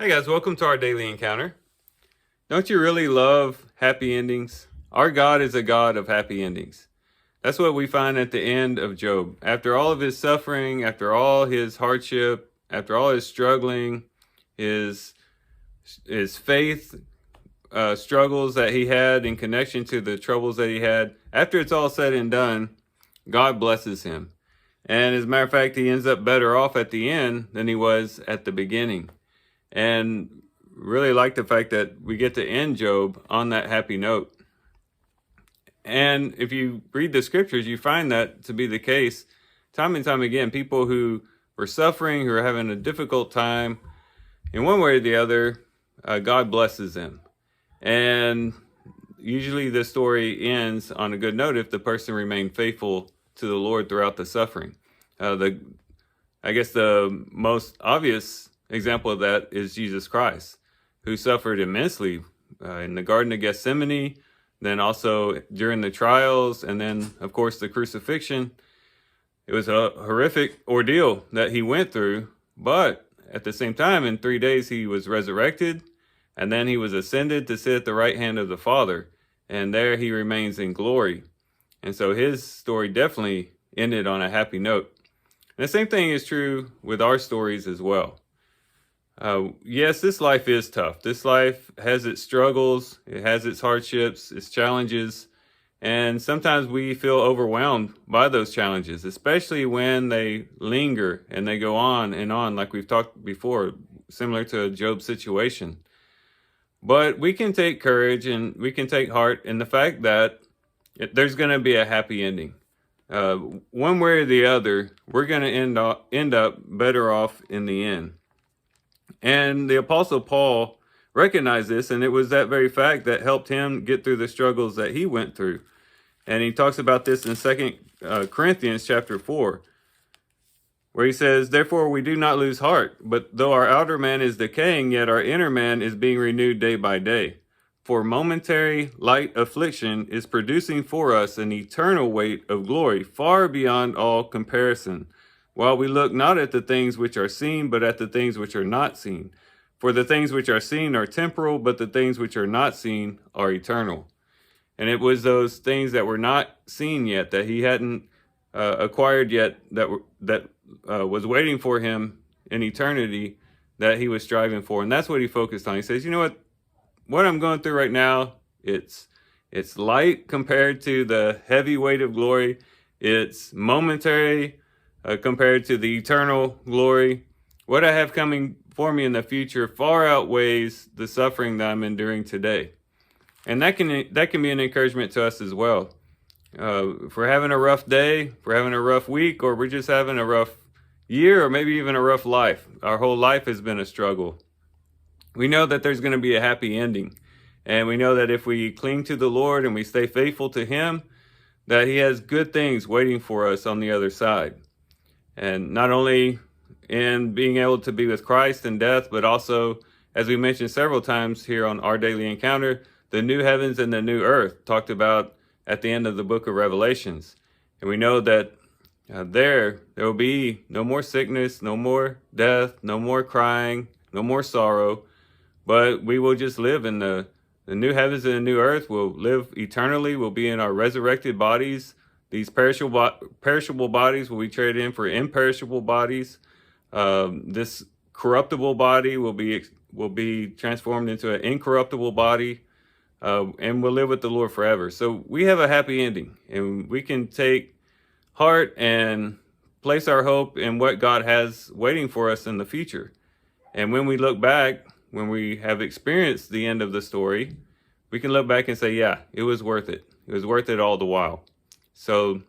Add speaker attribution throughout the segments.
Speaker 1: Hey guys, welcome to our daily encounter. Don't you really love happy endings? Our God is a God of happy endings. That's what we find at the end of Job. After all of his suffering, after all his hardship, after all his struggling, his faith struggles that he had in connection to the troubles that he had, after it's all said and done, God blesses him. And as a matter of fact, he ends up better off at the end than he was at the beginning. And really like the fact that we get to end Job on that happy note. And if you read the scriptures, you find that to be the case time and time again. People who were suffering, who are having a difficult time, in one way or the other, God blesses them. And usually the story ends on a good note if the person remained faithful to the Lord throughout the suffering. I guess the most obvious example of that is Jesus Christ, who suffered immensely in the Garden of Gethsemane, then also during the trials, and then, of course, the crucifixion. It was a horrific ordeal that he went through, but at the same time, in 3 days, he was resurrected, and then he was ascended to sit at the right hand of the Father, and there he remains in glory. And so his story definitely ended on a happy note. And the same thing is true with our stories as well. Yes, this life is tough. This life has its struggles, it has its hardships, its challenges, and sometimes we feel overwhelmed by those challenges, especially when they linger and they go on and on, like we've talked before, similar to Job's situation. But we can take courage and we can take heart in the fact that there's going to be a happy ending. One way or the other, we're going to end up better off in the end. And the Apostle Paul recognized this, and it was that very fact that helped him get through the struggles that he went through. And he talks about this in 2 Corinthians chapter 4, where he says, "Therefore we do not lose heart, but though our outer man is decaying, yet our inner man is being renewed day by day. For momentary light affliction is producing for us an eternal weight of glory far beyond all comparison, while we look not at the things which are seen, but at the things which are not seen. For the things which are seen are temporal, but the things which are not seen are eternal." And it was those things that were not seen yet, that he hadn't acquired yet, that was waiting for him in eternity, that he was striving for. And that's what he focused on. He says, you know what I'm going through right now, it's light compared to the heavy weight of glory. It's momentary compared to the eternal glory. What I have coming for me in the future far outweighs the suffering that I'm enduring today. And that can be an encouragement to us as well. If we're having a rough day, if we're having a rough week, or we're just having a rough year, or maybe even a rough life, our whole life has been a struggle, we know that there's going to be a happy ending. And we know that if we cling to the Lord and we stay faithful to him, that he has good things waiting for us on the other side. And not only in being able to be with Christ in death, but also, as we mentioned several times here on Our Daily Encounter, the new heavens and the new earth, talked about at the end of the book of Revelations. And we know that there will be no more sickness, no more death, no more crying, no more sorrow, but we will just live in the new heavens and the new earth. We'll live eternally. We'll be in our resurrected bodies. These perishable bodies will be traded in for imperishable bodies. This corruptible body will be transformed into an incorruptible body, and we'll live with the Lord forever. So we have a happy ending, and we can take heart and place our hope in what God has waiting for us in the future. And when we look back, when we have experienced the end of the story, we can look back and say, yeah, it was worth it. It was worth it all the while. So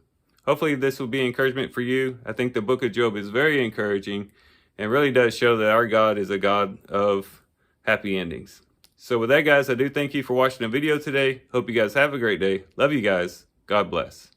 Speaker 1: hopefully this will be encouragement for you. I think the book of Job is very encouraging and really does show that our God is a God of happy endings. So with that, guys, I do thank you for watching the video today. Hope you guys have a great day. Love you guys. God bless.